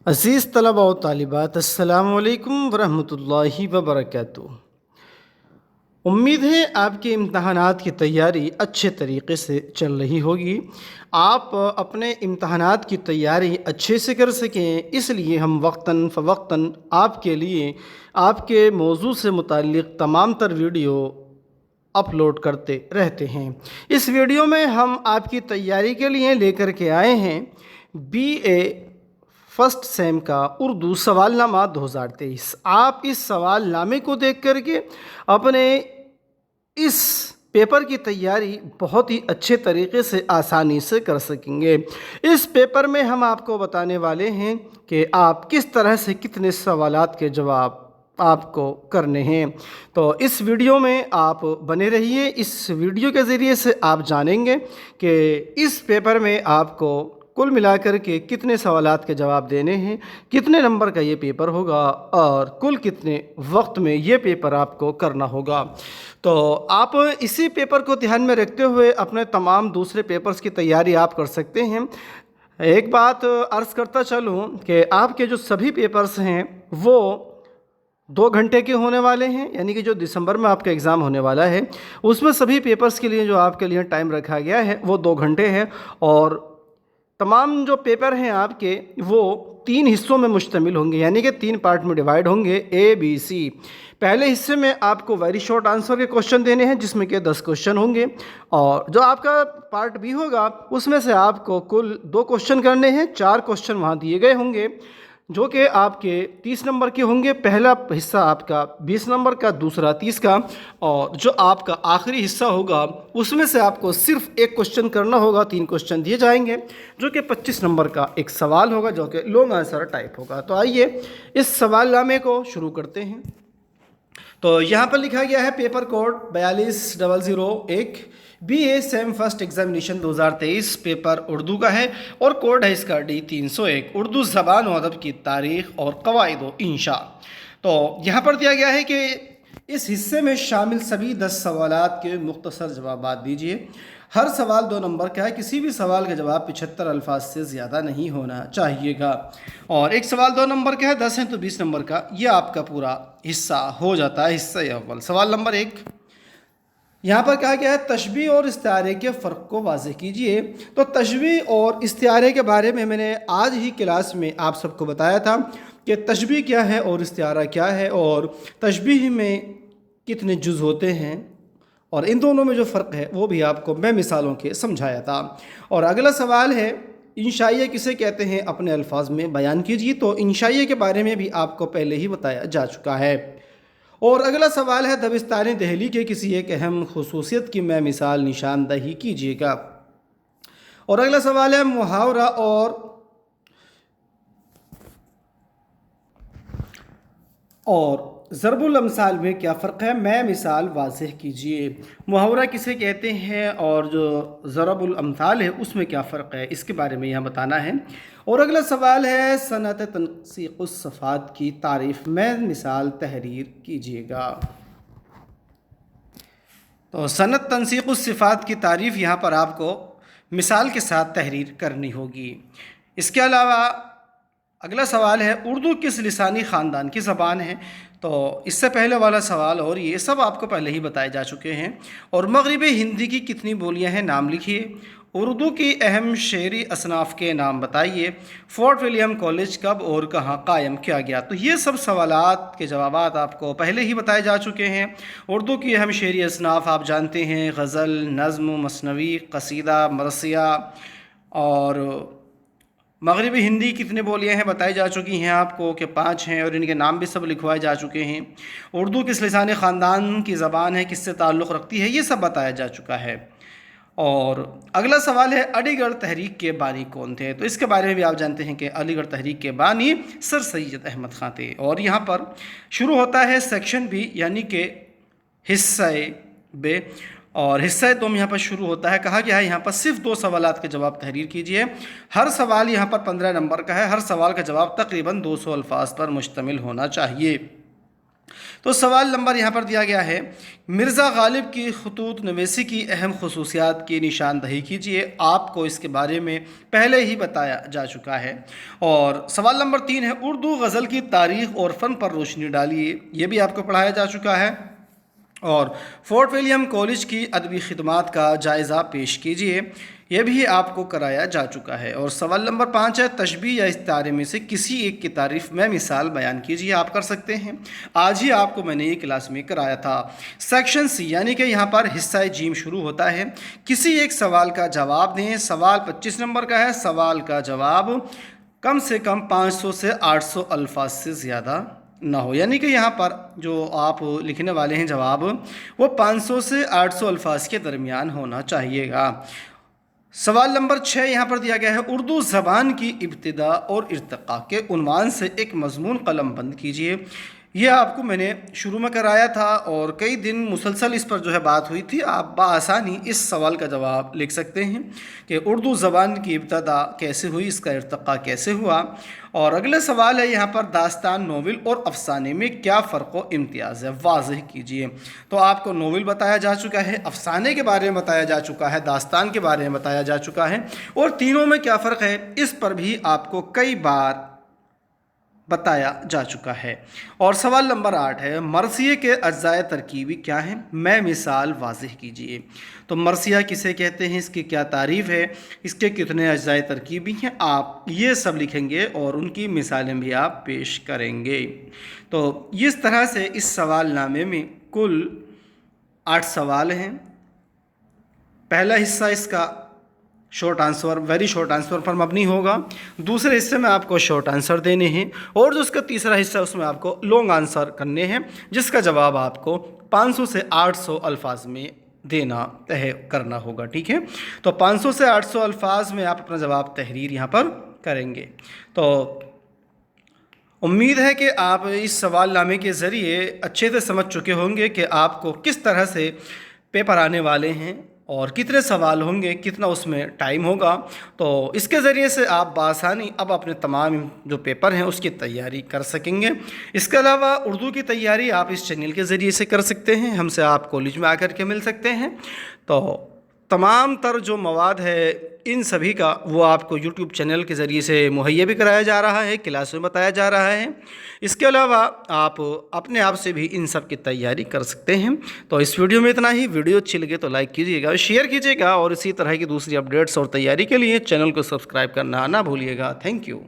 عزیز طلباء و طالبات، السلام علیکم ورحمۃ اللہ وبرکاتہ۔ امید ہے آپ کے امتحانات کی تیاری اچھے طریقے سے چل رہی ہوگی۔ آپ اپنے امتحانات کی تیاری اچھے سے کر سکیں، اس لیے ہم وقتاً فوقتاً آپ کے لیے آپ کے موضوع سے متعلق تمام تر ویڈیو اپلوڈ کرتے رہتے ہیں۔ اس ویڈیو میں ہم آپ کی تیاری کے لیے لے کر کے آئے ہیں بی اے فرسٹ سیم کا اردو سوال نامہ 2023۔ آپ اس سوال نامے کو دیکھ کر کے اپنے اس پیپر کی تیاری بہت ہی اچھے طریقے سے آسانی سے کر سکیں گے۔ اس پیپر میں ہم آپ کو بتانے والے ہیں کہ آپ کس طرح سے کتنے سوالات کے جواب آپ کو کرنے ہیں۔ تو اس ویڈیو میں آپ بنے رہیے۔ اس ویڈیو کے ذریعے سے آپ جانیں گے کہ اس پیپر میں آپ کو کل ملا کر کے کتنے سوالات کے جواب دینے ہیں، کتنے نمبر کا یہ پیپر ہوگا اور کل کتنے وقت میں یہ پیپر آپ کو کرنا ہوگا۔ تو آپ اسی پیپر کو دھیان میں رکھتے ہوئے اپنے تمام دوسرے پیپرز کی تیاری آپ کر سکتے ہیں۔ ایک بات عرض کرتا چلوں کہ آپ کے جو سبھی پیپرز ہیں وہ 2 گھنٹے کے ہونے والے ہیں، یعنی کہ جو دسمبر میں آپ کا ایگزام ہونے والا ہے اس میں سبھی پیپرز کے لیے جو آپ کے لیے ٹائم رکھا گیا ہے وہ 2 گھنٹے ہے، اور تمام جو پیپر ہیں آپ کے وہ 3 حصوں میں مشتمل ہوں گے، یعنی کہ 3 پارٹ میں ڈیوائیڈ ہوں گے، اے بی سی۔ پہلے حصے میں آپ کو ویری شارٹ آنسر کے کوشچن دینے ہیں جس میں کہ 10 کوشچن ہوں گے، اور جو آپ کا پارٹ بی ہوگا اس میں سے آپ کو کل 2 کوشچن کرنے ہیں، 4 کوشچن وہاں دیے گئے ہوں گے جو کہ آپ کے 30 نمبر کے ہوں گے۔ پہلا حصہ آپ کا 20 نمبر کا، دوسرا 30 کا، اور جو آپ کا آخری حصہ ہوگا اس میں سے آپ کو صرف 1 کوشچن کرنا ہوگا۔ 3 کوشچن دیے جائیں گے جو کہ 25 نمبر کا ایک سوال ہوگا جو کہ لانگ آنسر ٹائپ ہوگا۔ تو آئیے اس سوال نامے کو شروع کرتے ہیں۔ تو یہاں پر لکھا گیا ہے paper code 42001، B A sem first examination 2023، paper Urdu کا ہے اور کوڈ ہے اس کا D301، اردو زبان و ادب کی تاریخ اور قواعد و انشاء۔ تو یہاں پر دیا گیا ہے کہ اس حصے میں شامل سبھی 10 سوالات کے مختصر جوابات دیجیے۔ ہر سوال 2 نمبر کا ہے، کسی بھی سوال کا جواب 75 الفاظ سے زیادہ نہیں ہونا چاہیے گا، اور ایک سوال 2 نمبر کا ہے، 10 ہے تو 20 نمبر کا یہ آپ کا پورا حصہ ہو جاتا ہے۔ حصہ اول، سوال نمبر 1 یہاں پر کہا گیا ہے تشبیہ اور استعارے کے فرق کو واضح کیجیے۔ تو تشبیہ اور استعارے کے بارے میں نے آج ہی کلاس میں آپ سب کو بتایا تھا کہ تشبیہ کیا ہے اور استعارہ کیا ہے، اور تشبیہ میں کتنے جز ہوتے ہیں، اور ان دونوں میں جو فرق ہے وہ بھی آپ کو میں مثالوں کے سمجھایا تھا۔ اور اگلا سوال ہے انشائیہ کسے کہتے ہیں، اپنے الفاظ میں بیان کیجیے۔ تو انشائیہ کے بارے میں بھی آپ کو پہلے ہی بتایا جا چکا ہے۔ اور اگلا سوال ہے دبستان دہلی کے کسی ایک اہم خصوصیت کی میں مثال نشاندہی کیجیے گا۔ اور اگلا سوال ہے محاورہ اور ضرب الامثال میں کیا فرق ہے، میں مثال واضح کیجیے۔ محاورہ کسے کہتے ہیں اور جو ضرب الامثال ہے اس میں کیا فرق ہے، اس کے بارے میں یہاں بتانا ہے۔ اور اگلا سوال ہے صنعت تنسیق الصفات کی تعریف میں مثال تحریر کیجیے گا۔ تو صنعت تنسیق الصفات کی تعریف یہاں پر آپ کو مثال کے ساتھ تحریر کرنی ہوگی۔ اس کے علاوہ اگلا سوال ہے اردو کس لسانی خاندان کی زبان ہے۔ تو اس سے پہلے والا سوال اور یہ سب آپ کو پہلے ہی بتائے جا چکے ہیں۔ اور مغربی ہندی کی کتنی بولیاں ہیں، نام لکھیے۔ اردو کی اہم شعری اصناف کے نام بتائیے۔ فورٹ ولیم کالج کب اور کہاں قائم کیا گیا۔ تو یہ سب سوالات کے جوابات آپ کو پہلے ہی بتائے جا چکے ہیں۔ اردو کی اہم شعری اصناف آپ جانتے ہیں، غزل، نظم، مثنوی، قصیدہ، مرثیہ۔ اور مغربی ہندی کتنے بولیاں ہیں بتائی جا چکی ہیں آپ کو کہ 5 ہیں، اور ان کے نام بھی سب لکھوائے جا چکے ہیں۔ اردو کس لسانی خاندان کی زبان ہے، کس سے تعلق رکھتی ہے، یہ سب بتایا جا چکا ہے۔ اور اگلا سوال ہے علی گڑھ تحریک کے بانی کون تھے۔ تو اس کے بارے میں بھی آپ جانتے ہیں کہ علی گڑھ تحریک کے بانی سر سید احمد خان تھے۔ اور یہاں پر شروع ہوتا ہے سیکشن بی، یعنی کہ حصہ بے، اور حصہ دوم یہاں پر شروع ہوتا ہے۔ کہا گیا ہے یہاں پر صرف 2 سوالات کے جواب تحریر کیجیے۔ ہر سوال یہاں پر 15 نمبر کا ہے، ہر سوال کا جواب تقریباً 200 الفاظ پر مشتمل ہونا چاہیے۔ تو سوال نمبر یہاں پر دیا گیا ہے، مرزا غالب کی خطوط نویسی کی اہم خصوصیات کی نشاندہی کیجیے۔ آپ کو اس کے بارے میں پہلے ہی بتایا جا چکا ہے۔ اور سوال نمبر 3 ہے، اردو غزل کی تاریخ اور فن پر روشنی ڈالیے۔ یہ بھی آپ کو پڑھایا جا چکا ہے۔ اور فورٹ ولیم کالج کی ادبی خدمات کا جائزہ پیش کیجیے۔ یہ بھی آپ کو کرایا جا چکا ہے۔ اور سوال نمبر 5 ہے، تشبیہ یا استعارے میں سے کسی ایک کی تعریف میں مثال بیان کیجیے۔ آپ کر سکتے ہیں، آج ہی آپ کو میں نے یہ کلاس میں کرایا تھا۔ سیکشن سی یعنی کہ یہاں پر حصہ جیم شروع ہوتا ہے، کسی ایک سوال کا جواب دیں۔ سوال 25 نمبر کا ہے، سوال کا جواب کم سے کم 500 سے 800 الفاظ سے زیادہ نہ ہو، یعنی کہ یہاں پر جو آپ لکھنے والے ہیں جواب، وہ 500 سے 800 الفاظ کے درمیان ہونا چاہیے گا۔ سوال نمبر 6 یہاں پر دیا گیا ہے، اردو زبان کی ابتدا اور ارتقاء کے عنوان سے ایک مضمون قلم بند کیجیے۔ یہ آپ کو میں نے شروع میں کرایا تھا اور کئی دن مسلسل اس پر جو ہے بات ہوئی تھی۔ آپ بآسانی اس سوال کا جواب لکھ سکتے ہیں کہ اردو زبان کی ابتدا کیسے ہوئی، اس کا ارتقاء کیسے ہوا۔ اور اگلے سوال ہے یہاں پر، داستان، ناول اور افسانے میں کیا فرق و امتیاز ہے، واضح کیجیے۔ تو آپ کو ناول بتایا جا چکا ہے، افسانے کے بارے میں بتایا جا چکا ہے، داستان کے بارے میں بتایا جا چکا ہے، اور تینوں میں کیا فرق ہے اس پر بھی آپ کو کئی بار بتایا جا چکا ہے۔ اور سوال نمبر 8 ہے، مرثیے کے اجزائے ترکیبی کیا ہیں، میں مثال واضح کیجیے۔ تو مرثیہ کسے کہتے ہیں، اس کی کیا تعریف ہے، اس کے کتنے اجزائے ترکیبی ہیں، آپ یہ سب لکھیں گے اور ان کی مثالیں بھی آپ پیش کریں گے۔ تو اس طرح سے اس سوال نامے میں کل 8 سوال ہیں۔ پہلا حصہ اس کا short answer, very short answer پر مبنی ہوگا۔ دوسرے حصے میں آپ کو شارٹ آنسر دینے ہیں، اور جو اس کا تیسرا حصہ اس میں آپ کو لانگ آنسر کرنے ہیں، جس کا جواب آپ کو 500 سے 800 الفاظ میں دینا کرنا ہوگا، ٹھیک ہے۔ تو 500 سے 800 الفاظ میں آپ اپنا جواب تحریر یہاں پر کریں گے۔ تو امید ہے کہ آپ اس سوال نامے کے ذریعے اچھے سے سمجھ چکے ہوں گے کہ آپ کو کس طرح سے پیپر آنے والے ہیں اور کتنے سوال ہوں گے، کتنا اس میں ٹائم ہوگا۔ تو اس کے ذریعے سے آپ بآسانی اب اپنے تمام جو پیپر ہیں اس کی تیاری کر سکیں گے۔ اس کے علاوہ اردو کی تیاری آپ اس چینل کے ذریعے سے کر سکتے ہیں، ہم سے آپ کالج میں آ کر کے مل سکتے ہیں۔ تو تمام تر جو مواد ہے ان سبھی کا وہ آپ کو یوٹیوب چینل کے ذریعے سے مہیا بھی کرایا جا رہا ہے، کلاس میں بتایا جا رہا ہے۔ اس کے علاوہ آپ اپنے آپ سے بھی ان سب کی تیاری کر سکتے ہیں۔ تو اس ویڈیو میں اتنا ہی۔ ویڈیو اچھی لگے تو لائک کیجیے گا، شیئر کیجیے گا، اور اسی طرح کی دوسری اپڈیٹس اور تیاری کے لیے چینل کو سبسکرائب کرنا نہ بھولیے گا۔ Thank you.